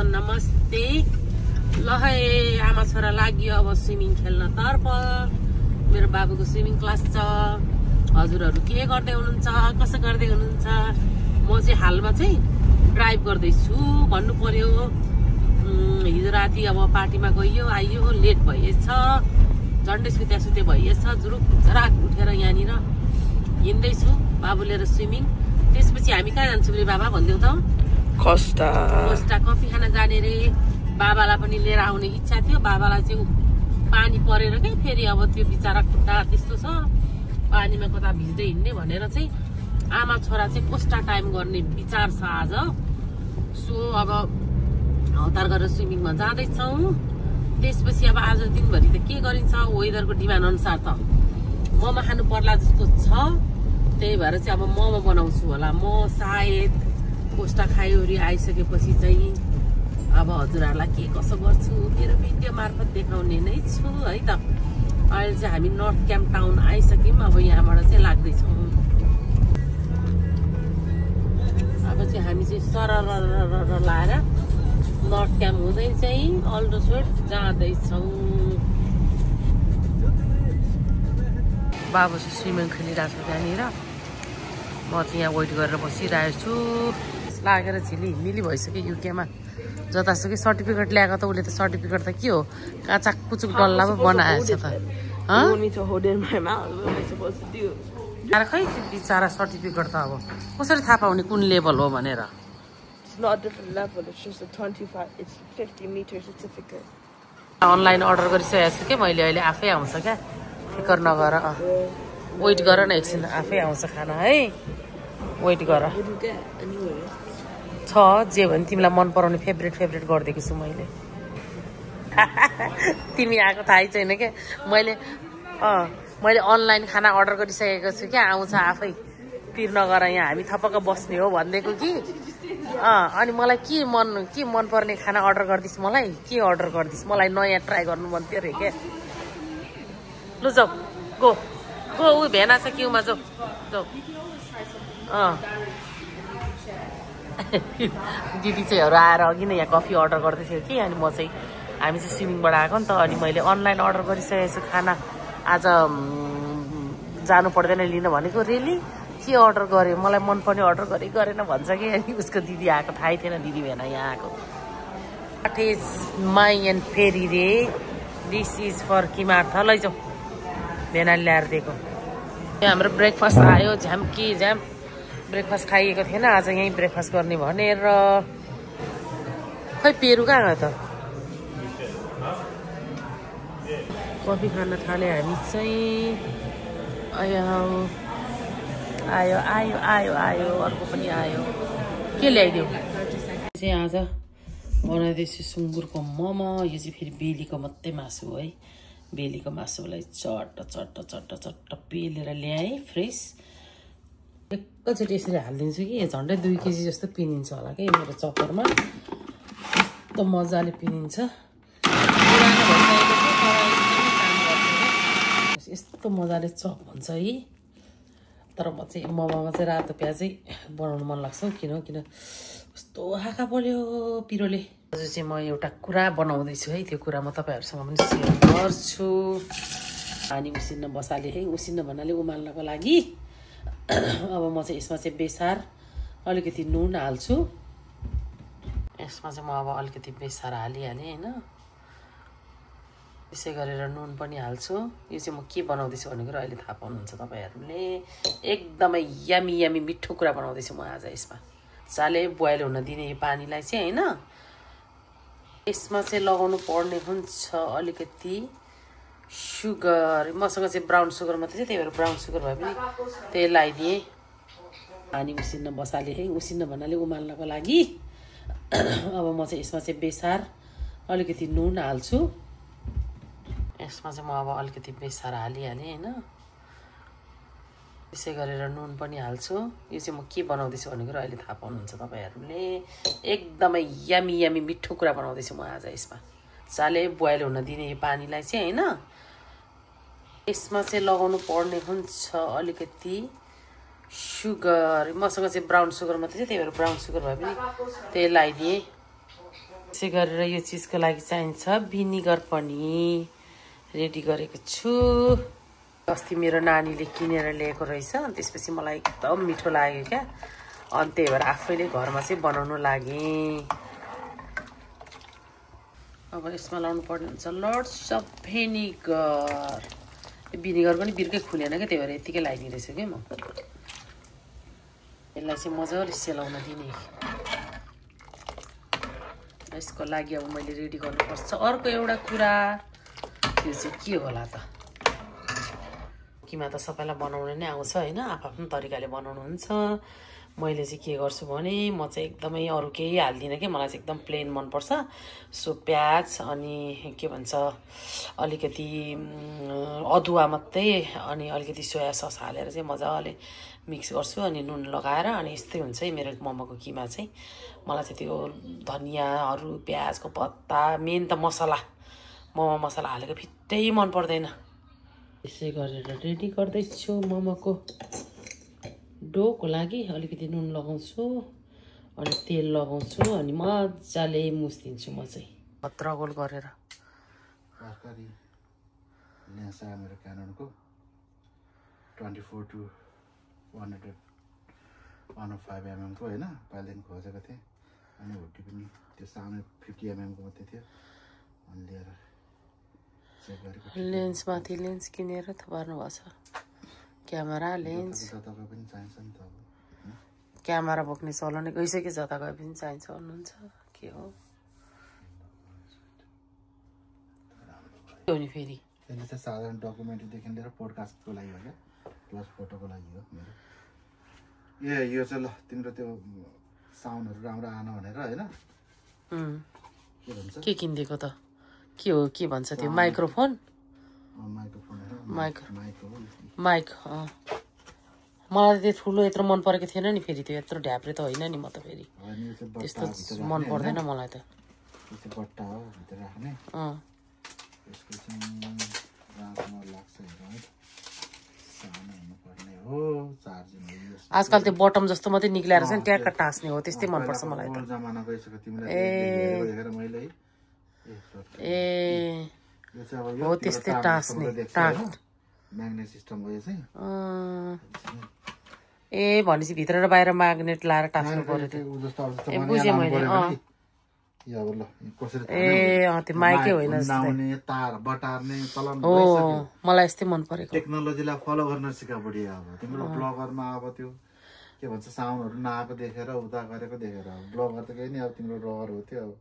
नमस्ते। ल है आमा छोरा लाग्यो अब स्विमिङ खेल्न तर्फ। मेरो बाबुको स्विमिङ क्लास छ। हजुरहरू के गर्दै हुनुहुन्छ, कसो गर्दै हुनुहुन्छ? म चाहिँ हालमा चाहिँ ड्राइभ गर्दैछु भन्नु पर्यो। हिजो राति अब पार्टीमा गइयो आइयो, लेट भइएछ, झन्डै सुत्या भइएछ। जुरुक झराक उठेर यहाँनिर हिँड्दैछु बाबु लिएर स्विमिङ। त्यसपछि हामी कहाँ जान्छौँ रे बाबा भनिदेऊ त? कोस्टा कफी खान जाने रे। बाबालाई पनि लिएर आउने इच्छा थियो। बाबालाई चाहिँ पानी परेर के फेरि अब त्यो बिचरा खुट्टा त्यस्तो छ, पानीमा कता भिज्दै हिँड्ने भनेर चाहिँ आमा छोरा चाहिँ कोस्टा टाइम गर्ने विचार छ आज। सो अब हतार गरेर स्विमिङमा जाँदैछौँ। त्यसपछि अब आज दिनभरि त के गरिन्छ वेदरको डिमान्ड अनुसार त मोमो खानु पर्ला जस्तो छ। त्यही भएर चाहिँ अब मोमो बनाउँछु होला म सायद। कोस्टा खायोरी आइसकेपछि चाहिँ अब हजुरहरूलाई के कसो गर्छु मेरो भिडियो मार्फत देखाउने नै छु है त। अहिले चाहिँ हामी नर्थ क्याम्प टाउन आइसक्यौँ। अब यहाँबाट चाहिँ लाग्दैछौँ। अब चाहिँ हामी चाहिँ सरर लाएर नर्थ क्याम्प हुँदै चाहिँ अल्डोसोट जाँदैछौँ। बाबु चाहिँ स्विमिङ खेलिरहेको छु त्यहाँनिर। म चाहिँ यहाँ वेट गरेर बसिरहेको छु। लागेर झिलिमिली भइसक्यो युकेमा। जतासुकै सर्टिफिकेट ल्याएको त उसले त सर्टिफिकेट त के हो काचाक कुचुक डल्ला पो बनाएछ त। खै बिचरा सर्टिफिकेट त अब कसरी थाहा पाउने कुन लेभल हो भनेर? अनलाइन अर्डर गरिसकेको छु क्या मैले। अहिले आफै आउँछ क्या, फिकर नगर। वेट गर न एकछिन, आफै आउँछ खाना है। वेट गर छ जे भने तिमीलाई मन पराउने फेभरेट गरिदिएको छु मैले। तिमी आएको थाहै छैन क्या। मैले अनलाइन खाना अर्डर गरिसकेको छु क्या, आउँछ आफै। पिर नगर यहाँ हामी थपक्क बस्ने हो भनिदिएको कि। अनि मलाई के मन पर्ने खाना अर्डर गरिदिस् मलाई? के अर्डर गरिदिस् मलाई? नयाँ ट्राई गर्नु मन थियो अरे क्या। लु जाऊ गो ऊ भेना छ क्युमा जाऊ। दिदी चाहिँहरू आएर अघि नै यहाँ कफी अर्डर गर्दै थियो कि। अनि म चाहिँ हामी चाहिँ स्विमिङबाट आएको नि त। अनि मैले अनलाइन अर्डर गरिसकेको छु खाना। आज जानु पर्दैन लिन भनेको। रेली के अर्डर गरेँ? मलाई मनपर्ने अर्डर गरेन भन्छ कि। अनि उसको दिदी आएको थाहै थिएन, दिदी भेना यहाँ आएको। वाट इज माई एन्ड फेरि रे, दिस इज फर किमार्थ। लैजाऊ भेनाले ल्याएर दिएको। यहाँ हाम्रो ब्रेकफास्ट आयो। झ्याम ब्रेकफास्ट खाइएको थिएन आज, यहीँ ब्रेकफास्ट गर्ने भनेर। खै पेरु कहाँ गयो त? कफी खान थाले हामी चाहिँ। आयो अर्को पनि आयो। के ल्याइदियो चाहिँ आज? बनाइदिएछु सुँगुरको मोमो। यो चाहिँ फेरि बेलीको मात्रै मासु है। बेलीको मासुलाई चट्ट पेलेर ल्याएँ फ्रेस। एकैचोटि यसरी हालिदिन्छु कि झन्डै 2 केजी जस्तो पिनिन्छ होला कि मेरो चप्परमा। यस्तो मजाले पिनिन्छ। यस्तो मजाले चप हुन्छ है। तर म चाहिँ मोमोमा चाहिँ रातो प्याजै बनाउनु मन लाग्छ। किन कस्तो हाका पोल्यो पिरोले। आज चाहिँ म एउटा कुरा बनाउँदैछु है। त्यो कुरा म तपाईँहरूसँग पनि सेयर गर्छु। पानी उसिन्न बसाले है। उसिन्न भन्नाले उमाल्नको लागि। अब म चाहिँ यसमा चाहिँ बेसार अलिकति नुन हाल्छु। यसमा चाहिँ म अब अलिकति बेसार हालिहालेँ होइन। त्यसै गरेर नुन पनि हाल्छु। यो चाहिँ म के बनाउँदैछु भन्ने कुरा अहिले थाहा पाउनुहुन्छ तपाईँहरूले। एकदमै यमी मिठो कुरा बनाउँदैछु म आज। यसमा चाले बोइल हुन दिने यो पानीलाई चाहिँ होइन। यसमा चाहिँ लगाउनु पर्ने हुन्छ अलिकति सुगर। मसँग चाहिँ ब्राउन सुगर मात्रै थियो, त्यही भएर ब्राउन सुगर भए पनि त्यही लगाइदिएँ। अब म चाहिँ यसमा चाहिँ बेसार अलिकति नुन हाल्छु। यसमा चाहिँ म अब अलिकति बेसार हालिहालेँ होइन। त्यसै गरेर नुन पनि हाल्छु। यो चाहिँ म के बनाउँदैछु भन्ने कुरा अहिले थाहा पाउनुहुन्छ तपाईँहरूले। एकदमै यमी मिठो कुरा बनाउँदैछु म आज। यसमा चाले बोइल हुन दिने यो पानीलाई चाहिँ होइन। यसमा चाहिँ लगाउनु पर्ने हुन्छ अलिकति सुगर। मसँग चाहिँ पानी उसिन्न बसाले है। उसिन्न भन्नाले उमाल्नको लागि। अब म चाहिँ यसमा चाहिँ बेसार अलिकति नुन हाल्छु। यसमा चाहिँ म अब अलिकति बेसार हालिहालेँ होइन। त्यसै गरेर नुन पनि हाल्छु। यो चाहिँ म के बनाउँदैछु भन्ने कुरा अहिले थाहा पाउनुहुन्छ तपाईँहरूले। एकदमै यमी मिठो कुरा बनाउँदैछु म आज। यसमा चाले बोइल हुन दिने यो पानीलाई चाहिँ होइन। यसमा चाहिँ लगाउनु पर्ने हुन्छ अलिकति सुगर। मसँग चाहिँ ब्राउन सुगर मात्रै थियो, त्यही भएर ब्राउन सुगर भए पनि त्यही लगाइदिएँ। त्यसै गरेर यो चिजको लागि चाहिन्छ भिनिगर पनि रेडी गरेको छु। अस्ति मेरो नानीले किनेर ल्याएको रहेछ, त्यसपछि मलाई एकदम मिठो लाग्यो क्या, अनि त्यही भएर आफैले घरमा चाहिँ बनाउनु लागेँ। अब यसमा लाउनु पर्ने हुन्छ लट्स अफ भिनिगर। भिनिगर पनि बिर्कै खुलेन क्या, त्यही भएर यत्तिकै लगाइदिँदै रहेछु क्या म। यसलाई चाहिँ मजाले सेलाउन दिने। यसको लागि अब मैले रेडी गर्नुपर्छ। अर्को एउटा कुरा त्यो चाहिँ के होला त, किमा त सबैलाई बनाउन नै आउँछ होइन, आफ्नो तरिकाले बनाउनुहुन्छ। मैले चाहिँ के गर्छु भने म चाहिँ एकदमै अरू केही हाल्दिनँ कि, मलाई चाहिँ एकदम प्लेन मनपर्छ। सो प्याज अनि के भन्छ अलिकति अदुवा मात्रै अनि अलिकति सोया सस हालेर चाहिँ मजाले मिक्स गर्छु अनि नुन लगाएर, अनि यस्तै हुन्छ है मेरो मोमोको किमा चाहिँ। मलाई चाहिँ त्यो धनियाँहरू प्याजको पत्ता मेन त मसला मोमो मसला हालेको फिट्टै मन पर्दैन। यसै गरेर रेडी गर्दैछु मोमोको डोको लागि। अलिकति नुन लगाउँछु अनि तेल लगाउँछु अनि मजाले मुछिदिन्छु म चाहिँ भत्रगोल गरेर। तरकारी ल्याउँछ मेरो क्याननको 24 to 105 mm को होइन, पहिलादेखि खोजेको थिएँ। अनि हुड्डी पनि त्यो सानो 50 mm को मात्रै थियो, अनि लिएर चेक गरेको। लेन्समाथि लेन्स किनेर थपार्नु भएको छ। क्यामेरा लेन्स जता पनि चाहिन्छ नि त, अब क्यामेरा बोक्ने चलन गइसक्यो, जता गए पनि चाहिन्छ भन्नुहुन्छ के हो नि फेरि। त्यसले चाहिँ साधारण डकुमेन्ट्रीदेखि लिएर पोडकास्टको लागि हो क्या, प्लस फोटोको लागि हो मेरो। यो चाहिँ ल तिम्रो त्यो साउन्डहरू राम्रो आएन भनेर होइन, के भन्छ के किनिदिएको त, के हो के भन्छ त्यो माइक्रोफोन माइक। मलाई त्यो ठुलो यत्रो मन परेको थिएन नि, फेरि त्यो यत्रो ढ्याप्रे त होइन नि, म त फेरि त्यस्तो मन पर्दैन मलाई त। बट्टा हो भित्र राख्ने, यसको चाहिँ लाग्छ सानो हुनुपर्ने हो। चार्जिङ आजकल त्यो बटम जस्तो मात्रै निक्लेर चाहिँ ट्याक्क टाँस्ने हो, त्यस्तै मनपर्छ मलाई त। जमाना गइसक्यो तिमीलाई देखेर मैले हो त्यस्तै टाँस्ने म्याग्नेट सिस्टम हो यो चाहिँ। भनेपछि भित्र र बाहिर म्याग्नेट लाएर टाँस्नु पर्यो त्यो। बुझेँ मैले। त्यो माइकै होइन हो, मलाई यस्तै मन परेको। टेक्नोलोजीलाई फलो गर्न सिका बुढी। अब तिम्रो ब्लगरमा अब त्यो के भन्छ साउन्डहरू नआएको देखेर उता गरेको देखेर, ब्लगर त केही नि अब तिम्रो रहर हो त्यो।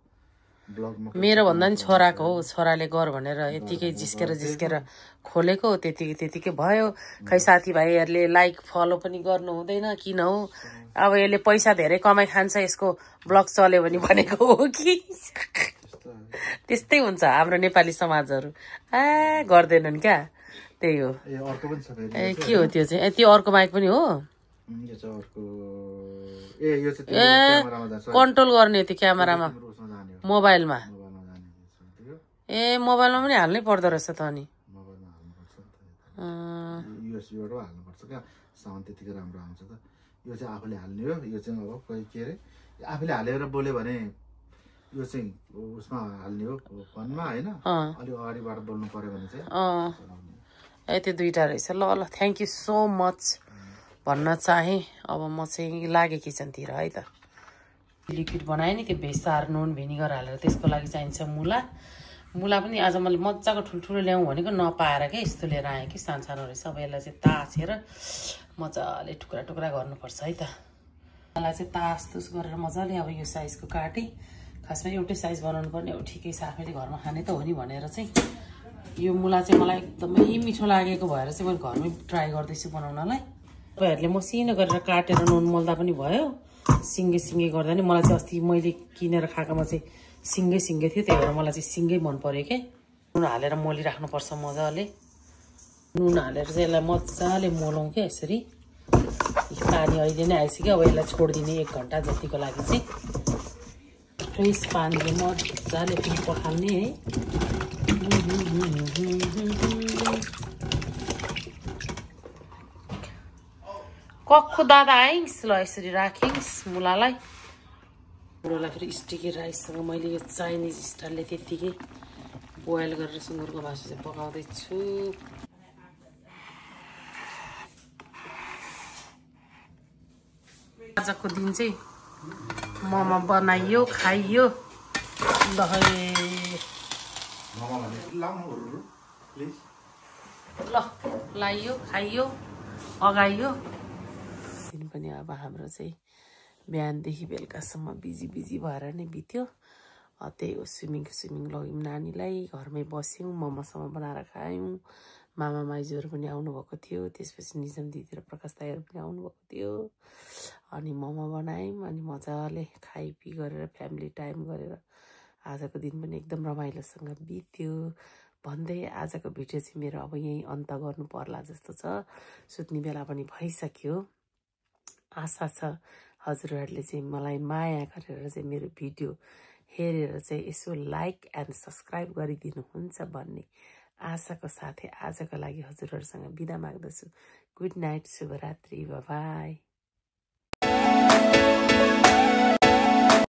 मेरो भन्दा नि छोराको हो, छोराले गर भनेर यतिकै जिस्केर खोलेको, त्यतिकै भयो। खै साथीभाइहरूले लाइक फलो पनि गर्नु हुँदैन किन हो, अब यसले पैसा धेरै कमाइ खान्छ यसको ब्लग चल्यो भने भनेको हो कि। त्यस्तै हुन्छ हाम्रो नेपाली समाजहरू, गर्दैनन् क्या, त्यही हो। के हो त्यो चाहिँ, त्यो अर्को माइक पनि हो, कन्ट्रोल गर्ने त्यो क्यामेरामा मोबाइलमा। मोबाइलमा पनि हाल्नै पर्दो रहेछ त। अनि युएसबीबाट हाल्नुपर्छ क्या, साउन्ड त्यतिकै राम्रो आउँछ त। यो चाहिँ आफूले हाल्ने हो, यो चाहिँ अब कोही के अरे आफूले हालेर बोल्यो भने यो चाहिँ उसमा हाल्ने हो फोनमा होइन, अलिक अगाडिबाट बोल्नु पर्यो भने चाहिँ। त्यो दुईटा रहेछ। ल ल थ्याङ्क यू सो मच भन्न चाहेँ। अब म चाहिँ लागेँ किचनतिर है त। लिक्विड बनाएँ नि त्यो बेसार नुन भिनिगर हालेर, त्यसको लागि चाहिन्छ मुला पनि आज मैले मजाको ठुल्ठुलो ल्याउँ भनेको नपाएर क्या यस्तो लिएर आएँ कि, सानो रहेछ। अब यसलाई चाहिँ ताछेर मजाले टुक्रा गर्नुपर्छ है त। यसलाई चाहिँ तासतुस गरेर मजाले अब यो साइजको काटेँ। खासमा एउटै साइज बनाउनु पर्ने हो, ठिकै छ, आफैले घरमा खाने त हो नि भनेर चाहिँ। यो मुला चाहिँ मलाई एकदमै मिठो लागेको भएर चाहिँ मैले घरमै ट्राई गर्दैछु बनाउनलाई। तपाईँहरूले मसिनो गरेर काटेर नुन मोल्दा पनि भयो, सिङ्गे गर्दा नि। मलाई चाहिँ अस्ति मैले किनेर खाएकोमा चाहिँ सिङ्गै थियो, त्यही भएर मलाई चाहिँ सिङ्गै मन पर्यो क्या। नुन हालेर मोलिराख्नुपर्छ मजाले। नुन हालेर चाहिँ यसलाई मजाले मोलौँ क्या यसरी। पानी अहिले नै आइसक्यो, अब यसलाई छोडिदिने 1 घन्टा जतिको लागि चाहिँ। फ्रेस पानीले मजाले पनि पखाल्ने है। कक्खु दादा आइस् ल, यसरी राखिस् मुलालाई। सुँगुरलाई फेरि स्टिकी राइससँग मैले यो चाइनिज स्टाइलले त्यत्तिकै बोइल गरेर सुँगुरको मासु चाहिँ पकाउँदैछु। आजको दिन चाहिँ मोमो बनाइयो खाइयो। ल लाइयो खाइयो अगाइयो। दिन पनि अब हाम्रो चाहिँ बिहानदेखि बेलुकासम्म बिजी भएर नै बित्यो। त्यही हो स्विमिङ लग्यौँ नानीलाई, घरमै बस्यौँ, मोमोसम्म बनाएर खायौँ। मामा माइजूहरू पनि आउनुभएको थियो, त्यसपछि निजम दिदी र प्रकाश दाइहरू पनि आउनुभएको थियो। अनि मोमो बनायौँ अनि मजाले खाइपी गरेर फ्यामिली टाइम गरेर आजको दिन पनि एकदम रमाइलोसँग बित्यो भन्दै आजको भिडियो चाहिँ मेरो अब यहीँ अन्त गर्नु पर्ला जस्तो छ। सुत्ने बेला पनि भइसक्यो। आशा छ हजुरहरूले चाहिँ मलाई माया गरेर चाहिँ मेरो भिडियो हेरेर चाहिँ यसो लाइक एन्ड सब्सक्राइब गरिदिनुहुन्छ भन्ने आशाको साथै आजको लागि हजुरहरूसँग बिदा माग्दछु। गुड नाइट, शुभरात्रि, बाई।